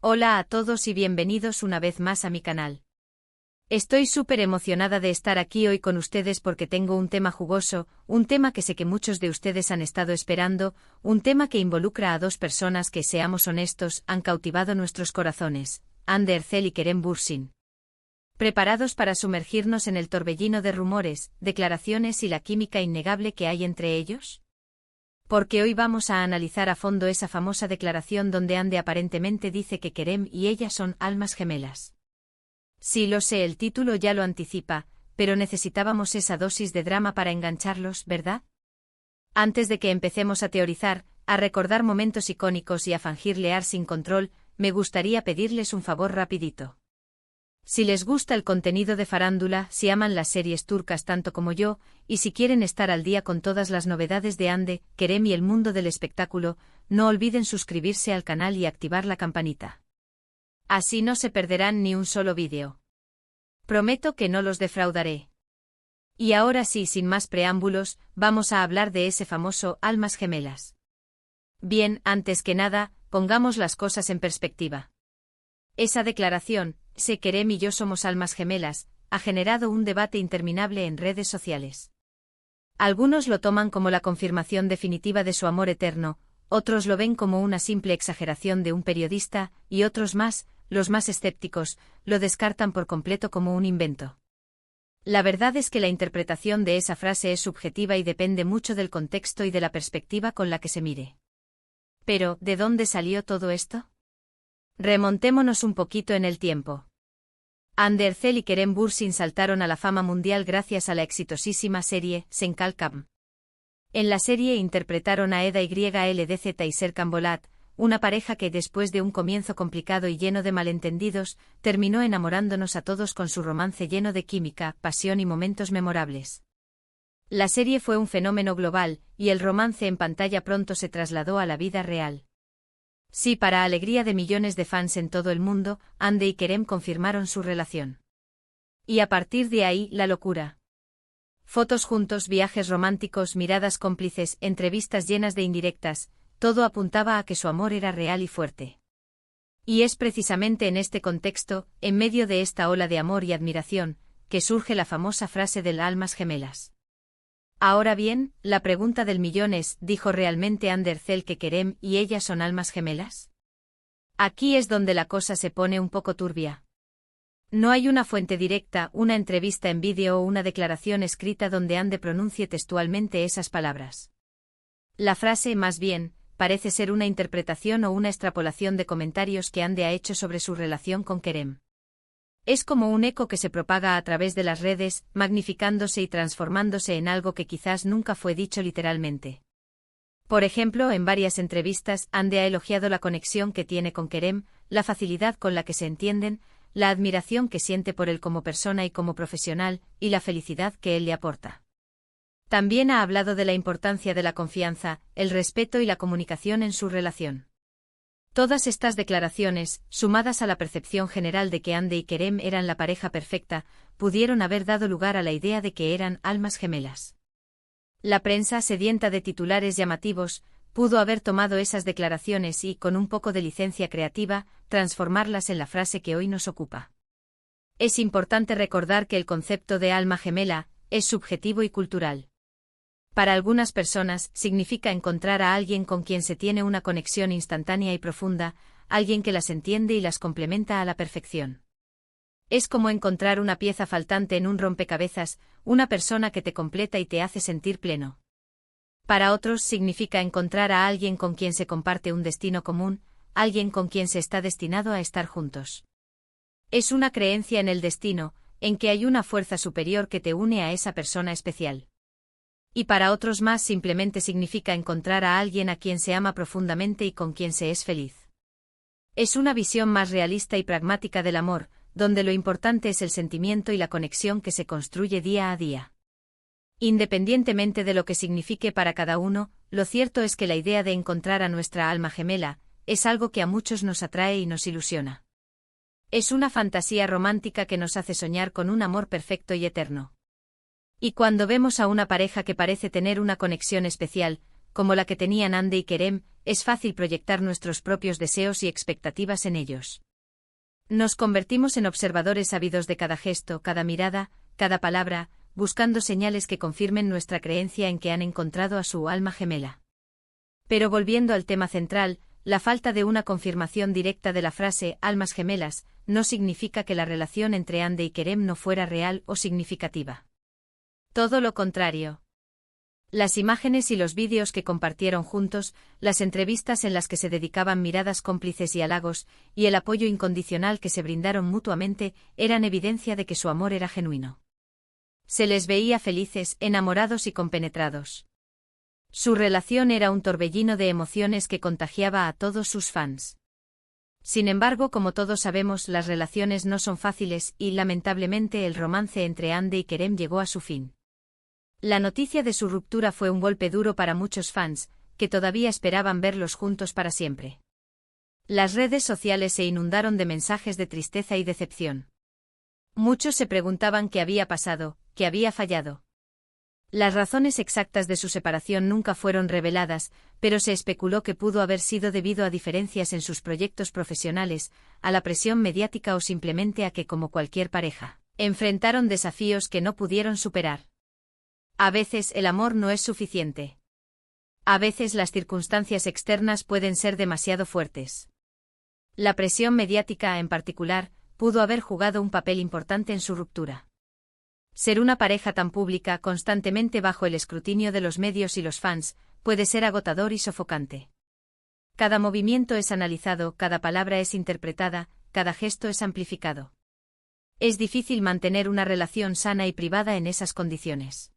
Hola a todos y bienvenidos una vez más a mi canal. Estoy súper emocionada de estar aquí hoy con ustedes porque tengo un tema jugoso, un tema que sé que muchos de ustedes han estado esperando, un tema que involucra a dos personas que, seamos honestos, han cautivado nuestros corazones, Hande Erçel y Kerem Bürsin. ¿Preparados para sumergirnos en el torbellino de rumores, declaraciones y la química innegable que hay entre ellos? Porque hoy vamos a analizar a fondo esa famosa declaración donde Hande aparentemente dice que Kerem y ella son almas gemelas. Sí, lo sé, el título ya lo anticipa, pero necesitábamos esa dosis de drama para engancharlos, ¿verdad? Antes de que empecemos a teorizar, a recordar momentos icónicos y a fingir leer sin control, me gustaría pedirles un favor rapidito. Si les gusta el contenido de farándula, si aman las series turcas tanto como yo, y si quieren estar al día con todas las novedades de Hande, Kerem y el mundo del espectáculo, no olviden suscribirse al canal y activar la campanita. Así no se perderán ni un solo vídeo. Prometo que no los defraudaré. Y ahora sí, sin más preámbulos, vamos a hablar de ese famoso almas gemelas. Bien, antes que nada, pongamos las cosas en perspectiva. Esa declaración, sé Kerem y yo somos almas gemelas, ha generado un debate interminable en redes sociales. Algunos lo toman como la confirmación definitiva de su amor eterno, otros lo ven como una simple exageración de un periodista, y otros más, los más escépticos, lo descartan por completo como un invento. La verdad es que la interpretación de esa frase es subjetiva y depende mucho del contexto y de la perspectiva con la que se mire. Pero, ¿de dónde salió todo esto? Remontémonos un poquito en el tiempo. Hande Erçel y Kerem Bürsin saltaron a la fama mundial gracias a la exitosísima serie Sen Kalkam. En la serie interpretaron a Eda YLDZ y Serkan Bolat, una pareja que después de un comienzo complicado y lleno de malentendidos, terminó enamorándonos a todos con su romance lleno de química, pasión y momentos memorables. La serie fue un fenómeno global, y el romance en pantalla pronto se trasladó a la vida real. Sí, para alegría de millones de fans en todo el mundo, Hande y Kerem confirmaron su relación. Y a partir de ahí, la locura. Fotos juntos, viajes románticos, miradas cómplices, entrevistas llenas de indirectas, todo apuntaba a que su amor era real y fuerte. Y es precisamente en este contexto, en medio de esta ola de amor y admiración, que surge la famosa frase del almas gemelas. Ahora bien, la pregunta del millón es, ¿dijo realmente Hande Erçel que Kerem y ella son almas gemelas? Aquí es donde la cosa se pone un poco turbia. No hay una fuente directa, una entrevista en vídeo o una declaración escrita donde Hande pronuncie textualmente esas palabras. La frase, más bien, parece ser una interpretación o una extrapolación de comentarios que Hande ha hecho sobre su relación con Kerem. Es como un eco que se propaga a través de las redes, magnificándose y transformándose en algo que quizás nunca fue dicho literalmente. Por ejemplo, en varias entrevistas, Hande ha elogiado la conexión que tiene con Kerem, la facilidad con la que se entienden, la admiración que siente por él como persona y como profesional, y la felicidad que él le aporta. También ha hablado de la importancia de la confianza, el respeto y la comunicación en su relación. Todas estas declaraciones, sumadas a la percepción general de que Hande y Kerem eran la pareja perfecta, pudieron haber dado lugar a la idea de que eran almas gemelas. La prensa, sedienta de titulares llamativos, pudo haber tomado esas declaraciones y, con un poco de licencia creativa, transformarlas en la frase que hoy nos ocupa. Es importante recordar que el concepto de alma gemela es subjetivo y cultural. Para algunas personas, significa encontrar a alguien con quien se tiene una conexión instantánea y profunda, alguien que las entiende y las complementa a la perfección. Es como encontrar una pieza faltante en un rompecabezas, una persona que te completa y te hace sentir pleno. Para otros significa encontrar a alguien con quien se comparte un destino común, alguien con quien se está destinado a estar juntos. Es una creencia en el destino, en que hay una fuerza superior que te une a esa persona especial. Y para otros más simplemente significa encontrar a alguien a quien se ama profundamente y con quien se es feliz. Es una visión más realista y pragmática del amor, donde lo importante es el sentimiento y la conexión que se construye día a día. Independientemente de lo que signifique para cada uno, lo cierto es que la idea de encontrar a nuestra alma gemela es algo que a muchos nos atrae y nos ilusiona. Es una fantasía romántica que nos hace soñar con un amor perfecto y eterno. Y cuando vemos a una pareja que parece tener una conexión especial, como la que tenían Ande y Kerem, es fácil proyectar nuestros propios deseos y expectativas en ellos. Nos convertimos en observadores ávidos de cada gesto, cada mirada, cada palabra, buscando señales que confirmen nuestra creencia en que han encontrado a su alma gemela. Pero volviendo al tema central, la falta de una confirmación directa de la frase «almas gemelas» no significa que la relación entre Ande y Kerem no fuera real o significativa. Todo lo contrario. Las imágenes y los vídeos que compartieron juntos, las entrevistas en las que se dedicaban miradas cómplices y halagos, y el apoyo incondicional que se brindaron mutuamente, eran evidencia de que su amor era genuino. Se les veía felices, enamorados y compenetrados. Su relación era un torbellino de emociones que contagiaba a todos sus fans. Sin embargo, como todos sabemos, las relaciones no son fáciles y, lamentablemente, el romance entre Ande y Kerem llegó a su fin. La noticia de su ruptura fue un golpe duro para muchos fans, que todavía esperaban verlos juntos para siempre. Las redes sociales se inundaron de mensajes de tristeza y decepción. Muchos se preguntaban qué había pasado, qué había fallado. Las razones exactas de su separación nunca fueron reveladas, pero se especuló que pudo haber sido debido a diferencias en sus proyectos profesionales, a la presión mediática o simplemente a que, como cualquier pareja, enfrentaron desafíos que no pudieron superar. A veces el amor no es suficiente. A veces las circunstancias externas pueden ser demasiado fuertes. La presión mediática, en particular, pudo haber jugado un papel importante en su ruptura. Ser una pareja tan pública, constantemente bajo el escrutinio de los medios y los fans, puede ser agotador y sofocante. Cada movimiento es analizado, cada palabra es interpretada, cada gesto es amplificado. Es difícil mantener una relación sana y privada en esas condiciones.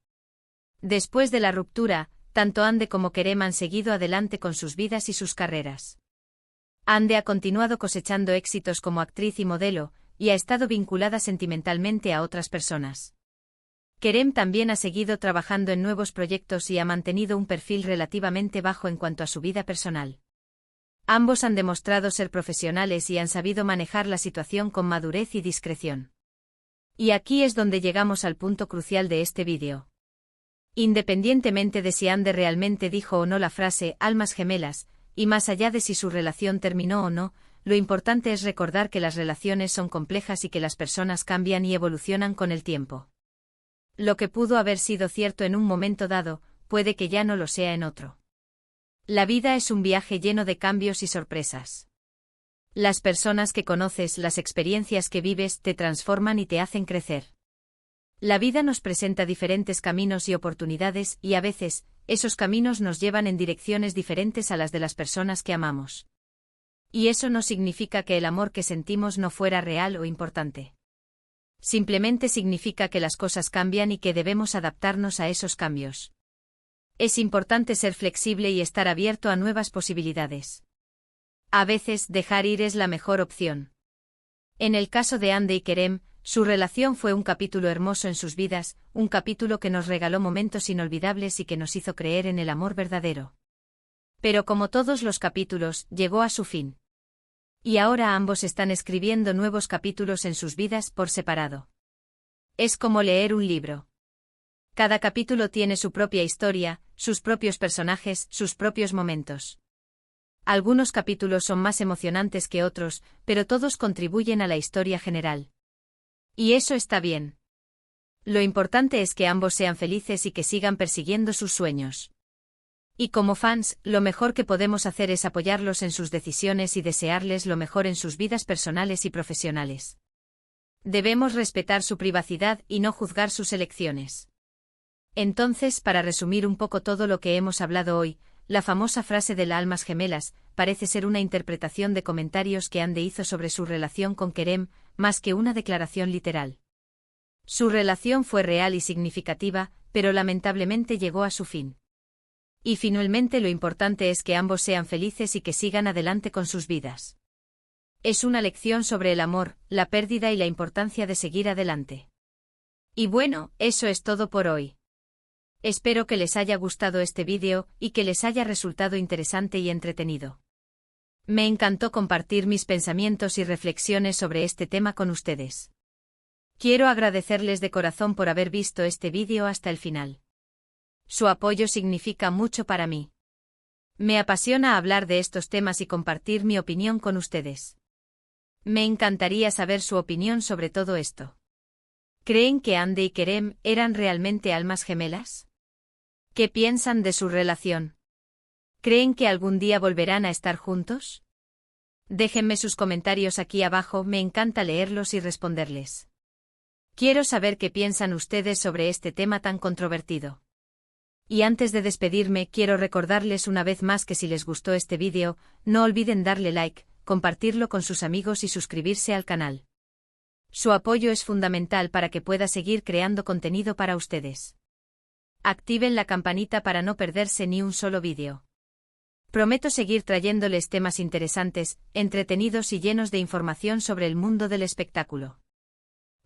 Después de la ruptura, tanto Ande como Kerem han seguido adelante con sus vidas y sus carreras. Ande ha continuado cosechando éxitos como actriz y modelo, y ha estado vinculada sentimentalmente a otras personas. Kerem también ha seguido trabajando en nuevos proyectos y ha mantenido un perfil relativamente bajo en cuanto a su vida personal. Ambos han demostrado ser profesionales y han sabido manejar la situación con madurez y discreción. Y aquí es donde llegamos al punto crucial de este vídeo. Independientemente de si Ande realmente dijo o no la frase «almas gemelas», y más allá de si su relación terminó o no, lo importante es recordar que las relaciones son complejas y que las personas cambian y evolucionan con el tiempo. Lo que pudo haber sido cierto en un momento dado, puede que ya no lo sea en otro. La vida es un viaje lleno de cambios y sorpresas. Las personas que conoces, las experiencias que vives, te transforman y te hacen crecer. La vida nos presenta diferentes caminos y oportunidades, y a veces, esos caminos nos llevan en direcciones diferentes a las de las personas que amamos. Y eso no significa que el amor que sentimos no fuera real o importante. Simplemente significa que las cosas cambian y que debemos adaptarnos a esos cambios. Es importante ser flexible y estar abierto a nuevas posibilidades. A veces, dejar ir es la mejor opción. En el caso de Ande y Kerem, su relación fue un capítulo hermoso en sus vidas, un capítulo que nos regaló momentos inolvidables y que nos hizo creer en el amor verdadero. Pero como todos los capítulos, llegó a su fin. Y ahora ambos están escribiendo nuevos capítulos en sus vidas por separado. Es como leer un libro. Cada capítulo tiene su propia historia, sus propios personajes, sus propios momentos. Algunos capítulos son más emocionantes que otros, pero todos contribuyen a la historia general. Y eso está bien. Lo importante es que ambos sean felices y que sigan persiguiendo sus sueños. Y como fans, lo mejor que podemos hacer es apoyarlos en sus decisiones y desearles lo mejor en sus vidas personales y profesionales. Debemos respetar su privacidad y no juzgar sus elecciones. Entonces, para resumir un poco todo lo que hemos hablado hoy, la famosa frase de las almas gemelas parece ser una interpretación de comentarios que Ande hizo sobre su relación con Kerem, más que una declaración literal. Su relación fue real y significativa, pero lamentablemente llegó a su fin. Y finalmente lo importante es que ambos sean felices y que sigan adelante con sus vidas. Es una lección sobre el amor, la pérdida y la importancia de seguir adelante. Y bueno, eso es todo por hoy. Espero que les haya gustado este vídeo y que les haya resultado interesante y entretenido. Me encantó compartir mis pensamientos y reflexiones sobre este tema con ustedes. Quiero agradecerles de corazón por haber visto este vídeo hasta el final. Su apoyo significa mucho para mí. Me apasiona hablar de estos temas y compartir mi opinión con ustedes. Me encantaría saber su opinión sobre todo esto. ¿Creen que Andy y Kerem eran realmente almas gemelas? ¿Qué piensan de su relación? ¿Creen que algún día volverán a estar juntos? Déjenme sus comentarios aquí abajo, me encanta leerlos y responderles. Quiero saber qué piensan ustedes sobre este tema tan controvertido. Y antes de despedirme, quiero recordarles una vez más que si les gustó este vídeo, no olviden darle like, compartirlo con sus amigos y suscribirse al canal. Su apoyo es fundamental para que pueda seguir creando contenido para ustedes. Activen la campanita para no perderse ni un solo vídeo. Prometo seguir trayéndoles temas interesantes, entretenidos y llenos de información sobre el mundo del espectáculo.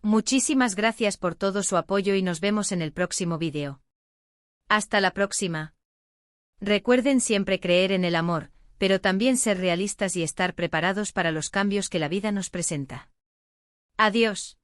Muchísimas gracias por todo su apoyo y nos vemos en el próximo vídeo. Hasta la próxima. Recuerden siempre creer en el amor, pero también ser realistas y estar preparados para los cambios que la vida nos presenta. Adiós.